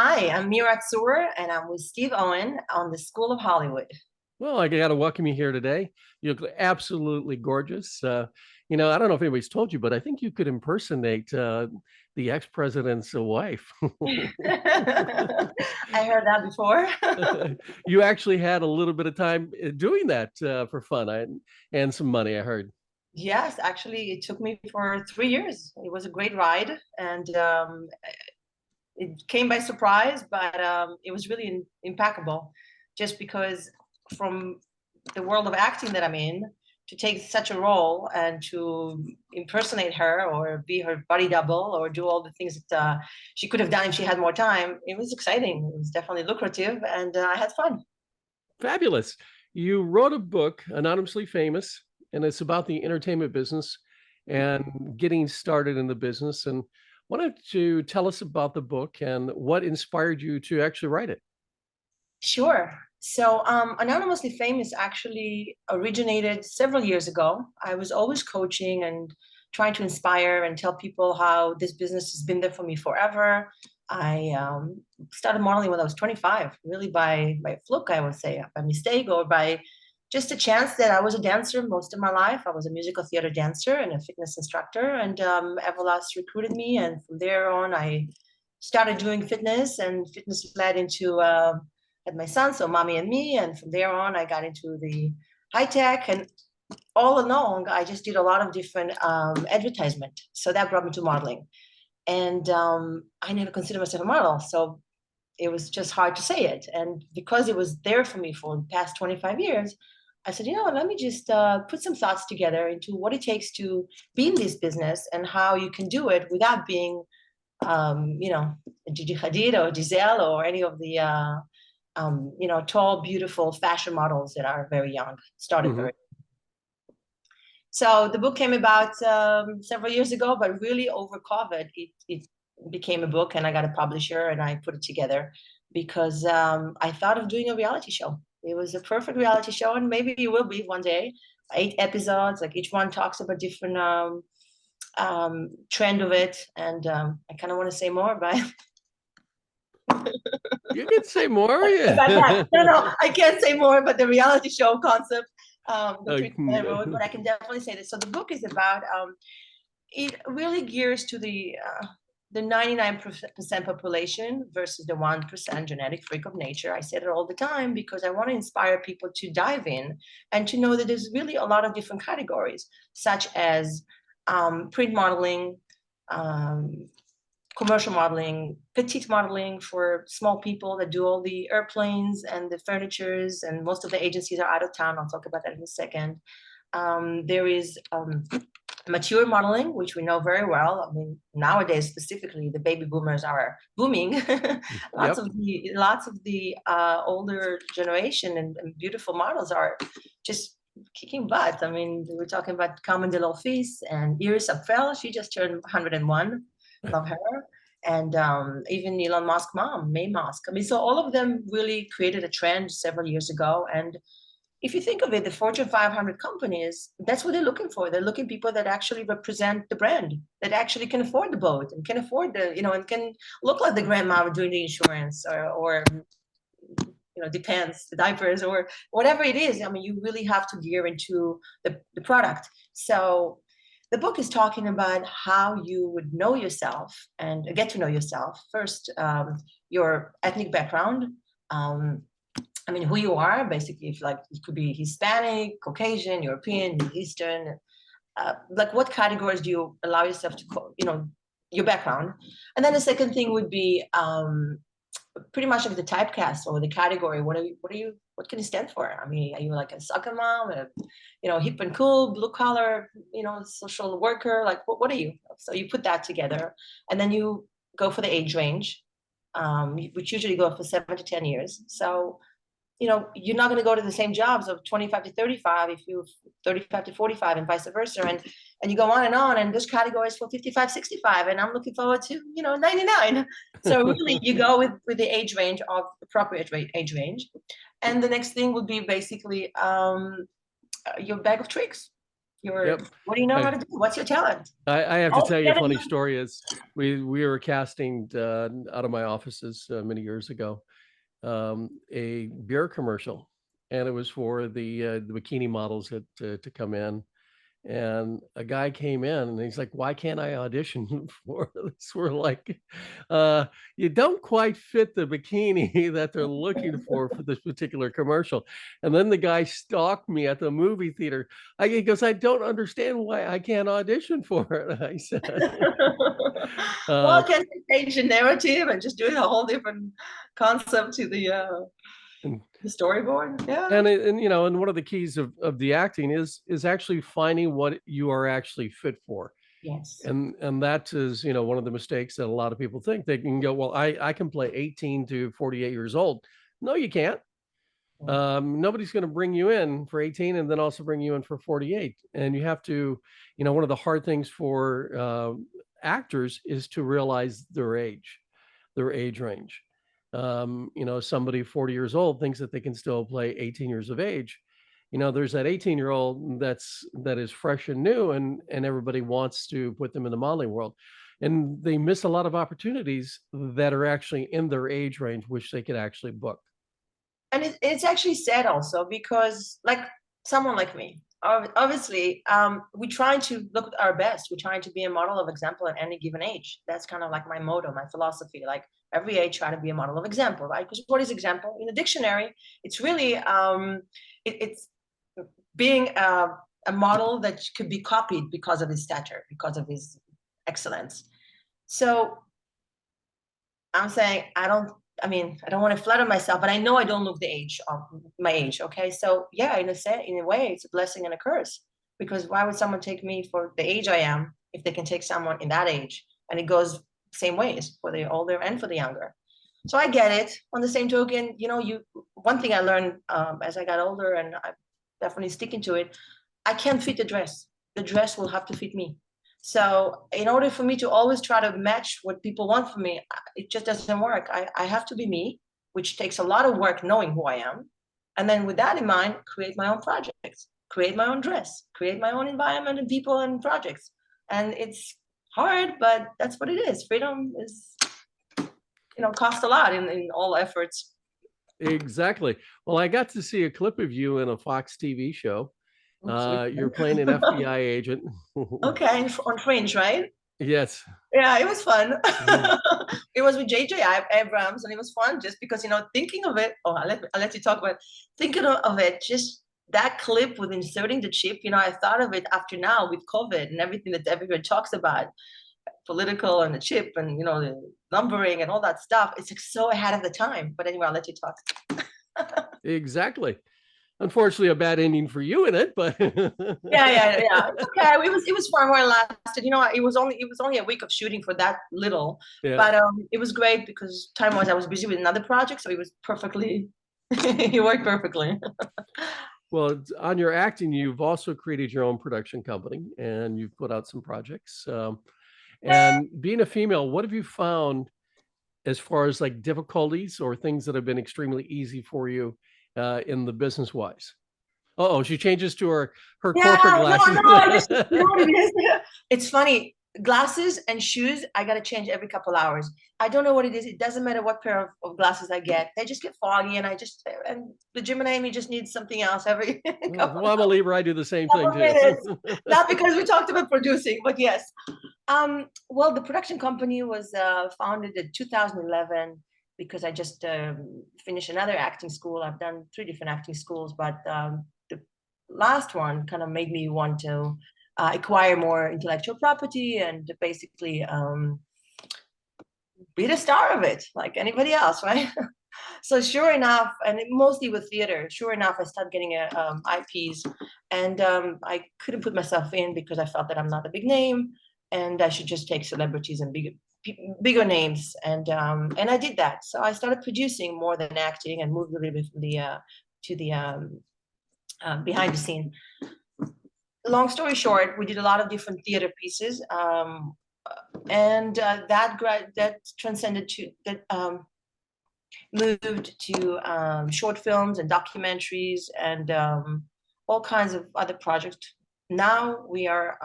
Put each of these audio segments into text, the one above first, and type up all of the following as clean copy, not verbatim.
Hi, I'm Mira Tzur, and I'm with Steve Owen on the School of Hollywood. Well, I got to welcome you here today. You look absolutely gorgeous. I don't know if anybody's told you, but I think you could impersonate the ex-president's wife. I heard that before. You actually had a little bit of time doing that for fun and some money, I heard. Yes, actually, it took me for 3 years. It was a great ride, and it came by surprise, but it was really impeccable. Just because from the world of acting that I'm in, to take such a role and to impersonate her or be her body double or do all the things that she could have done if she had more time, it was exciting. It was definitely lucrative, and I had fun. Fabulous. You wrote a book, Anonymously Famous, and it's about the entertainment business and getting started in the business. And why don't you tell us about the book and what inspired you to actually write it? Sure. So, Anonymously Famous actually originated several years ago. I was always coaching and trying to inspire and tell people how this business has been there for me forever. I started modeling when I was 25, really by fluke, I would say, by mistake or by just a chance that I was a dancer most of my life. I was a musical theater dancer and a fitness instructor, and Everlast recruited me, and from there on, I started doing fitness, and fitness led into had my son, so mommy and me, and from there on, I got into the high tech, and all along, I just did a lot of different advertisement. So that brought me to modeling, and I never considered myself a model, so it was just hard to say it. And because it was there for me for the past 25 years, I said, let me just put some thoughts together into what it takes to be in this business and how you can do it without being, Gigi Hadid or Giselle or any of the tall, beautiful fashion models that are very young, started Mhm. very. So the book came about several years ago, but really over COVID, it became a book, and I got a publisher and I put it together because I thought of doing a reality show. It was a perfect reality show, and maybe it will be one day. 8 episodes, like each one talks about different trend of it, and I kind of want to say more, but You can say more, about that. yeah. No, no, I can't say more about the reality show concept, the treatment that I wrote, but Mm, I can definitely say this. So the book is about, it really gears to the 99% population versus the 1% genetic freak of nature. I said it all the time because I want to inspire people to dive in and to know that there's really a lot of different categories, such as print modeling, um, commercial modeling, petite modeling for small people that do all the airplanes and the furnitures, and most of the agencies are out of town. I'll talk about that in a second. There is mature modeling, which we know very well. I mean, nowadays specifically, the baby boomers are booming. lots yep. of the lots of the older generation and beautiful models are just kicking butt. I mean, we're talking about Carmen de Lofis and Iris Apfel. She just turned 101. Love her. And even Elon Musk mom, May Musk. I mean, so all of them really created a trend several years ago. And if you think of it, the Fortune 500 companies, that's what they're looking for. They're looking people that actually represent the brand, that actually can afford the boat and can afford and can look like the grandma doing the insurance or depends, the diapers or whatever it is. I mean, you really have to gear into the product. So the book is talking about how you would know yourself and get to know yourself. First, your ethnic background. I mean, who you are, basically, if like it could be Hispanic, Caucasian, European, Middle Eastern, like what categories do you allow yourself to, your background. And then the second thing would be pretty much like the typecast or the category. What can you stand for? I mean, are you like a soccer mom, hip and cool, blue collar, social worker? Like, what are you? So you put that together, and then you go for the age range, which usually go for 7 to 10 years. So you're not going to go to the same jobs of 25 to 35 if you 35 to 45 and vice versa. And you go on, and there's categories for 55, 65. And I'm looking forward to, 99. So really you go with the age range of appropriate age range. And the next thing would be basically your bag of tricks. You're, Yep. what do you know how I, to do? What's your talent? I have to Oh, tell you a yeah, funny story. Is we were casting out of my offices many years ago a beer commercial, and it was for the bikini models to come in. And a guy came in and he's like, "Why can't I audition for this?" We're like, "You don't quite fit the bikini that they're looking for this particular commercial." And then the guy stalked me at the movie theater. He goes, "I don't understand why I can't audition for it." I said, uh, well, can you change the narrative and just do it a whole different concept to and the storyboard? Yeah. and you know, and one of the keys of the acting is actually finding what you are actually fit for. Yes. And that is, you know, one of the mistakes that a lot of people think. They can go, well, I can play 18 to 48 years old. No, you can't. Nobody's going to bring you in for 18 and then also bring you in for 48. And you have to, you know, one of the hard things for actors is to realize their age range. You know, somebody 40 years old thinks that they can still play 18 years of age. You know, there's that 18-year-old that is fresh and new, and everybody wants to put them in the modeling world. And they miss a lot of opportunities that are actually in their age range, which they could actually book. And it's actually sad also because, like, someone like me, obviously, we try to look our best. We're trying to be a model of example at any given age. That's kind of like my motto, my philosophy. Like every age, try to be a model of example, right? Because what is example in the dictionary? It's really it's being a model that could be copied because of his stature, because of his excellence. So I'm saying I mean, I don't want to flatter myself, but I know I don't look the age of my age. Okay. So yeah, in a way, it's a blessing and a curse. Because why would someone take me for the age I am if they can take someone in that age? And it goes same ways for the older and for the younger. So I get it. On the same token, you know, one thing I learned as I got older, and I'm definitely sticking to it, I can't fit the dress. The dress will have to fit me. So in order for me to always try to match what people want from me, it just doesn't work. I have to be me, which takes a lot of work knowing who I am. And then with that in mind, create my own projects, create my own dress, create my own environment and people and projects. And it's hard, but that's what it is. Freedom is, you know, cost a lot in all efforts. Exactly. Well, I got to see a clip of you in a Fox TV show. Oops, which You're one? playing an FBI agent. Okay, on Fringe, right? Yes. Yeah, it was fun. Mhm. It was with JJ Abrams, and it was fun just because, you know, thinking of it. Oh, I'll let you talk about it. Thinking of it, just that clip with inserting the chip. You know, I thought of it after now with COVID and everything that everyone talks about, political and the chip and, you know, the numbering and all that stuff. It's like so ahead of the time. But anyway, I'll let you talk. Exactly. Unfortunately, a bad ending for you in it, but Yeah. It's okay. It was far more lasted. You know, it was only a week of shooting for that little, yeah. but it was great because time wise I was busy with another project, so it was perfectly. It worked perfectly. Well, on your acting, you've also created your own production company and you've put out some projects. And being a female, what have you found as far as like difficulties or things that have been extremely easy for you in the business wise? Oh, she changes to her Yeah, corporate no, glasses. I just, you know what it is? It's funny. Glasses and shoes, I gotta change every couple hours. I don't know what it is. It doesn't matter what pair of glasses I get. They just get foggy, and the Gemini me just needs something else every couple Well, I'm a Libra. I do the same thing couple too. minutes. Not because we talked about producing, but yes. Well, the production company was founded in 2011 because I just finished another acting school. I've done 3 different acting schools, but the last one kind of made me want to acquire more intellectual property and basically be the star of it, like anybody else, right? So sure enough, and mostly with theater, sure enough, I started getting IPs, and I couldn't put myself in because I felt that I'm not a big name, and I should just take celebrities and bigger names, and I did that. So I started producing more than acting, and moved a little bit from the to the behind the scene. Long story short, we did a lot of different theater pieces, and that transcended to that. Moved to short films and documentaries and all kinds of other projects, now we are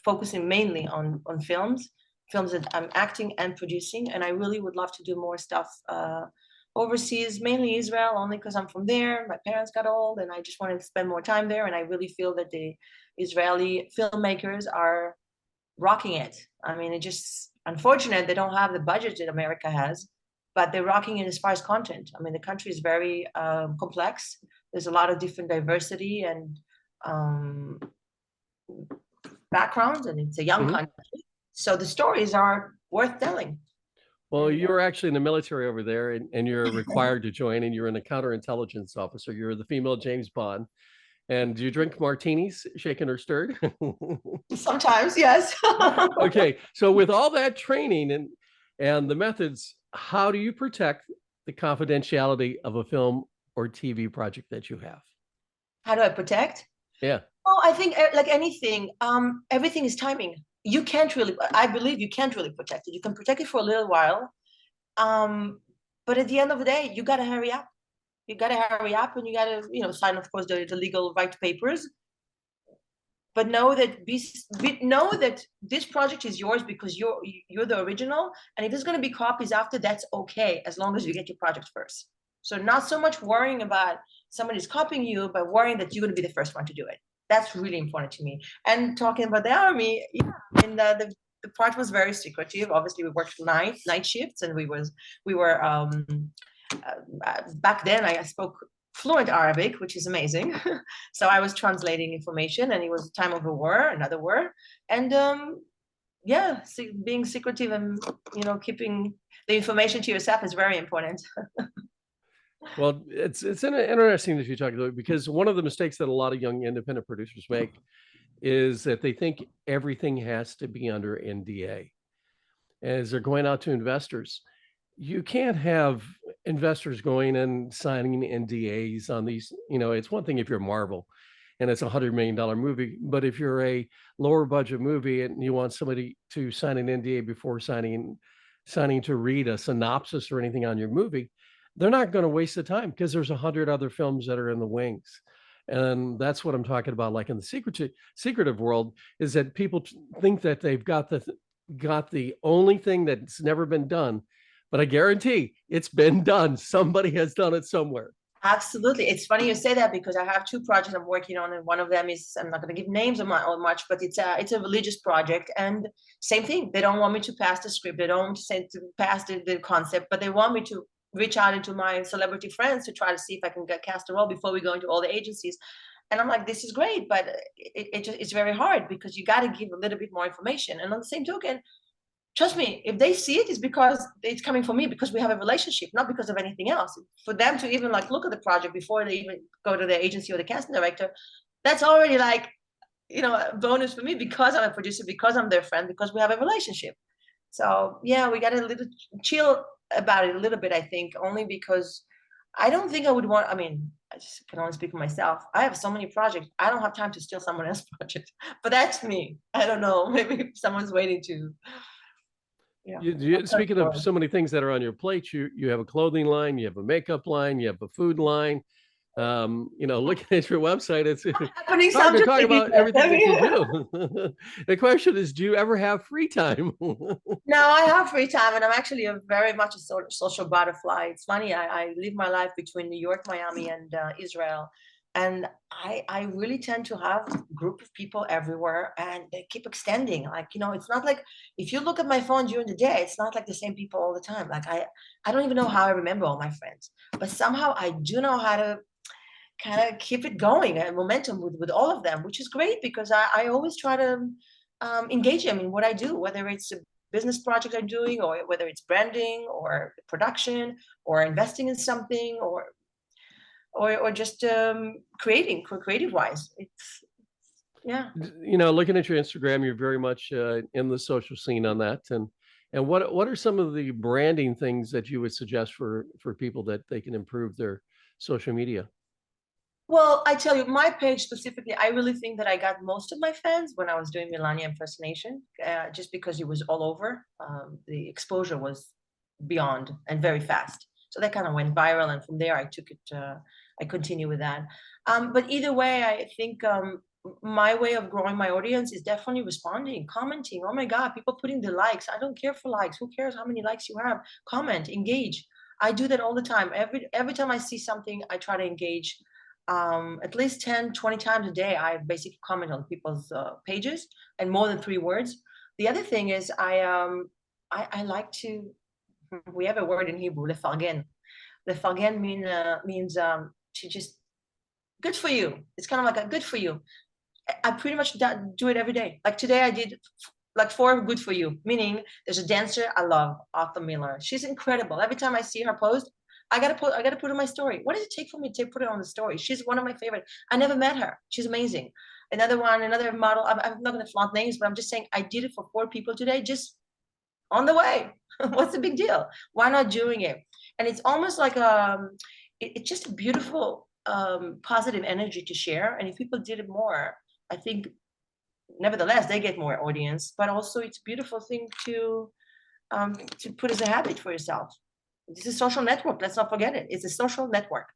focusing mainly on films that I'm acting and producing, and I really would love to do more stuff overseas, mainly Israel, only because I'm from there. My parents got old, and I just wanted to spend more time there. And I really feel that the Israeli filmmakers are rocking it. I mean, it's just unfortunate they don't have the budget that America has, but they're rocking it as far as content. I mean, the country is very complex. There's a lot of different diversity and backgrounds, and it's a young country. So the stories are worth telling. Well, you're actually in the military over there, and you're required to join, and you're in a counterintelligence officer. You're the female James Bond. And do you drink martinis, shaken or stirred? Sometimes, yes. Okay, so with all that training and the methods, how do you protect the confidentiality of a film or TV project that you have? How do I protect? Yeah. Oh, I think like anything, everything is timing. You can't really, I believe you can't really protect it. You can protect it for a little while. But at the end of the day, you got to hurry up. You got to hurry up, and you got to, sign, of course, the legal right papers. But know that know that this project is yours because you're the original. And if there's going to be copies after, that's okay, as long as you get your project first. So not so much worrying about somebody's copying you, but worrying that you're going to be the first one to do it. That's really important to me. And talking about the army, yeah, and the part was very secretive. Obviously, we worked night shifts, and we were back then. I spoke fluent Arabic, which is amazing. So I was translating information, and it was a time of a war, another war, and yeah, being secretive and keeping the information to yourself is very important. Well, it's interesting that you talk about it, because one of the mistakes that a lot of young independent producers make is that they think everything has to be under NDA. As they're going out to investors, you can't have investors going and signing NDAs on these. It's one thing if you're Marvel and it's $100 million movie, but if you're a lower budget movie and you want somebody to sign an NDA before signing to read a synopsis or anything on your movie, they're not going to waste the time, because there's 100 other films that are in the wings. And that's what I'm talking about. Like in the secretive world, is that people think that they've got the only thing that's never been done, but I guarantee it's been done. Somebody has done it somewhere. Absolutely. It's funny you say that, because I have two projects I'm working on, and one of them is, I'm not going to give names on much, but it's a religious project, and same thing. They don't want me to pass the script. They don't say to pass the concept, but they want me to reach out into my celebrity friends to try to see if I can get cast a role before we go into all the agencies. And I'm like, this is great, but it's very hard, because you got to give a little bit more information. And on the same token, trust me, if they see it, it's because it's coming from me, because we have a relationship, not because of anything else. For them to even look at the project before they even go to the agency or the casting director, that's already a bonus for me, because I'm a producer, because I'm their friend, because we have a relationship. So yeah, we got a little chill about it a little bit, I think, only because I don't think I would want, I mean, I just can only speak for myself. I have so many projects. I don't have time to steal someone else's project, but that's me. I don't know. Maybe someone's waiting to. Speaking of so many things that are on your plate, you have a clothing line, you have a makeup line, you have a food line. Looking at your website, it's hard to talk about everything that you do. The question is, do you ever have free time? No, I have free time, and I'm actually very much a social butterfly. It's funny, I live my life between New York, Miami, and Israel. And I really tend to have a group of people everywhere, and they keep extending. It's not like, if you look at my phone during the day, it's not like the same people all the time. I don't even know how I remember all my friends, but somehow I do know how to kind of keep it going and momentum with all of them, which is great, because I always try to engage them in what I do, whether it's a business project I'm doing, or whether it's branding or production or investing in something, or just creative wise. It's yeah. Looking at your Instagram, you're very much in the social scene on that. And what are some of the branding things that you would suggest for people that they can improve their social media? Well, I tell you, my page specifically, I really think that I got most of my fans when I was doing Melania impersonation, just because it was all over. The exposure was beyond and very fast. So that kind of went viral. And from there, I took it, I continue with that. But either way, I think my way of growing my audience is definitely responding, commenting. Oh my God, people putting the likes. I don't care for likes. Who cares how many likes you have? Comment, engage. I do that all the time. Every time I see something, I try to engage. At least 10, 20 times a day, I basically comment on people's pages, and more than 3 words. The other thing is I like to, we have a word in Hebrew, lefargen. Lefargen means to just, good for you. It's kind of like a good for you. I pretty much do it every day. Like today I did like 4 good for you, meaning there's a dancer I love, Arthur Miller. She's incredible. Every time I see her post, I gotta put it in my story. What does it take for me to put it on the story? She's one of my favorite. I never met her. She's amazing. Another model, I'm not gonna flaunt names, but I'm just saying I did it for 4 people today, just on the way. What's the big deal? Why not doing it? And it's almost like it's just a beautiful positive energy to share. And if people did it more, I think nevertheless they get more audience, but also it's a beautiful thing to put as a habit for yourself. This is a social network. Let's not forget it. It's a social network.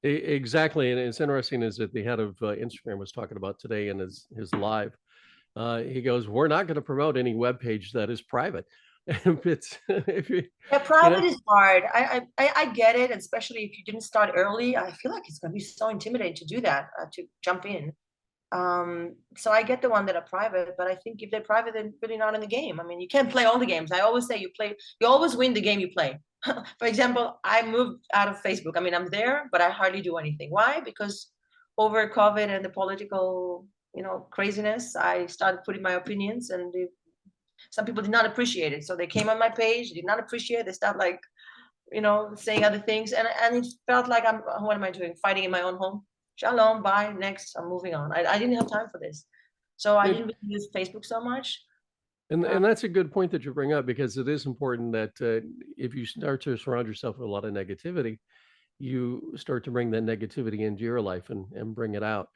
Exactly, and it's interesting is that the head of Instagram was talking about today in his live. He goes, "We're not going to promote any web page that is private." If it's if you Yeah, you know private is hard. I get it, especially if you didn't start early. I feel like it's going to be so intimidating to do that, to jump in. So I get the one that are private, but I think if they're private, they're really not in the game. I mean, you can't play all the games. I always say you always win the game you play. For example, I moved out of Facebook. I mean, I'm there, but I hardly do anything. Why? Because over COVID and the political, craziness, I started putting my opinions, and some people did not appreciate it. So they came on my page, did not appreciate it. They start like, saying other things. And it felt like what am I doing? Fighting in my own home. Shalom, bye, next, I'm moving on. I didn't have time for this. So I it, didn't really use Facebook so much. and that's a good point that you bring up, because it is important that if you start to surround yourself with a lot of negativity, you start to bring that negativity into your life and bring it out,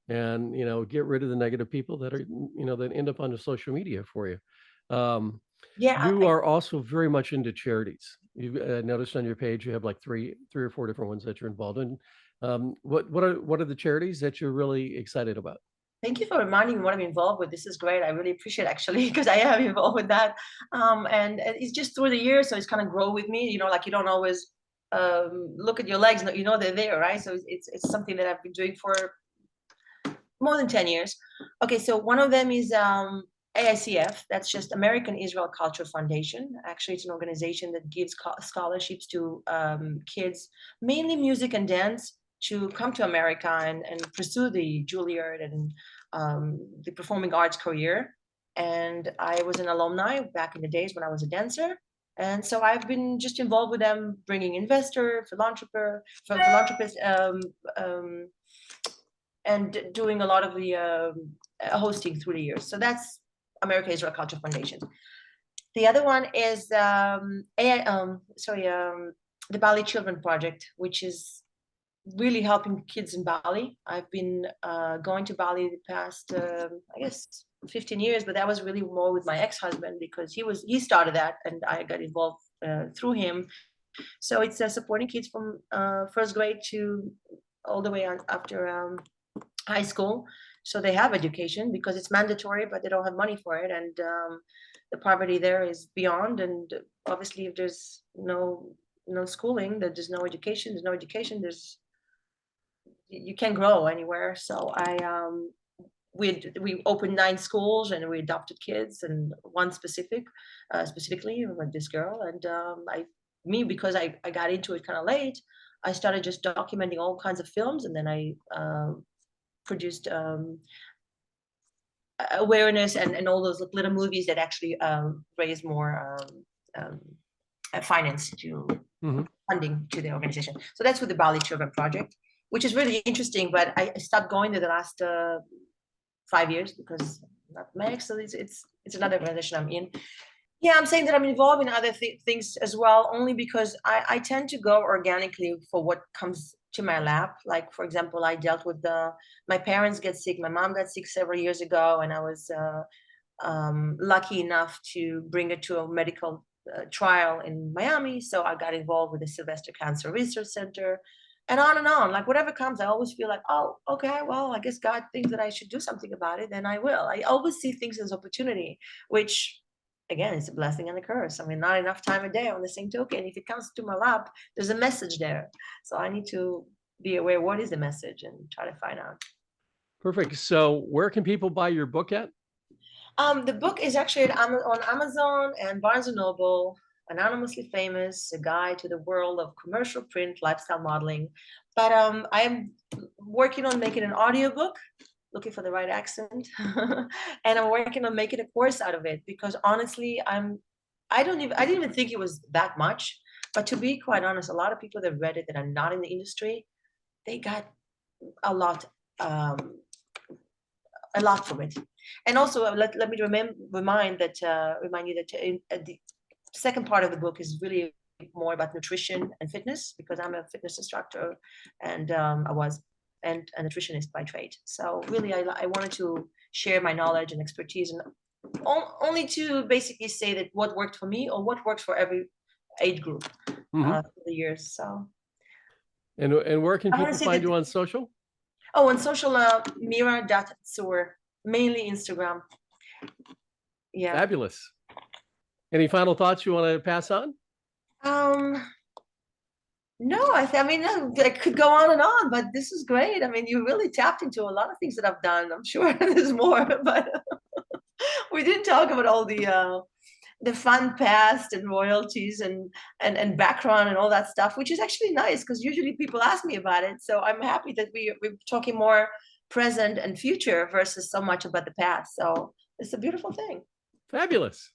and get rid of the negative people that are that end up on the social media for you. Um, Yeah, you are also very much into charities. You've noticed on your page you have like three or four different ones that you're involved in. What are the charities that you're really excited about? thank you for reminding me what I'm involved with. This is great. I really appreciate it, actually, because I am involved with that. And it's just through the years, so it's kind of grow with me. Like you don't always look at your legs, they're there, right? So it's something that I've been doing for more than 10 years. Okay, so one of them is AICF, that's just American Israel Culture Foundation. Actually, it's an organization that gives scholarships to kids, mainly music and dance, to come to America and pursue the Juilliard and the performing arts career. And I was an alumni back in the days when I was a dancer. And so I've been just involved with them, bringing investor, philanthropist, and doing a lot of the hosting through the years. So that's America Israel Culture Foundation. The other one is the Bali Children Project, which is really helping kids in Bali. I've been going to Bali the past, I guess, 15 years, but that was really more with my ex-husband, because he started that and I got involved through him. So it's supporting kids from first grade to all the way on after high school, so they have education because it's mandatory, but they don't have money for it, and the poverty there is beyond. And obviously, if there's no schooling, there's no education. There's you can't grow anywhere. So we opened 9 schools and we adopted kids, and one specifically with this girl. And because I got into it kind of late, I started just documenting all kinds of films, and then I produced awareness and all those little movies that actually raise more finance to funding to the organization. So that's with the Bali Children Project, which is really interesting. But I stopped going there the last 5 years because not Max. So it's another organization I'm in. Yeah, I'm saying that I'm involved in other things as well, only because I tend to go organically for what comes to my lap. Like, for example, I dealt with my parents get sick. My mom got sick several years ago, and I was lucky enough to bring her to a medical trial in Miami. So I got involved with the Sylvester Cancer Research Center. and on and on. Like whatever comes, I always feel like, oh, okay, well, I guess God thinks that I should do something about it, then I will. I always see things as opportunity, which again, it's a blessing and a curse. I mean, not enough time a day. On the same token, if it comes to my lap, there's a message there. So I need to be aware what is the message and try to find out. Perfect. So where can people buy your book at? The book is actually on Amazon and Barnes and Noble. Anonymously Famous: A Guide to the World of Commercial Print Lifestyle Modeling. But I am working on making an audiobook, looking for the right accent, and I'm working on making a course out of it, because honestly, I didn't even think it was that much. But to be quite honest, a lot of people that read it that are not in the industry, they got a lot um, a lot from it. And also, let me remind you that the second part of the book is really more about nutrition and fitness, because I'm a fitness instructor, and I was and a nutritionist by trade. So really, I wanted to share my knowledge and expertise, and only to basically say that what worked for me or what works for every age group Mhm. through the years. So And where can I want people to say find that. you on social? Oh, on social, Mira.Tzur, mainly Instagram. Yeah. Fabulous. Any final thoughts you want to pass on? Um, no, I mean, I could go on and on, but this is great. I mean, you really tapped into a lot of things that I've done. I'm sure there's more, but we didn't talk about all the fun past and royalties and background and all that stuff, which is actually nice, because usually people ask me about it. So I'm happy that we're talking more present and future versus so much about the past. So it's a beautiful thing. Fabulous.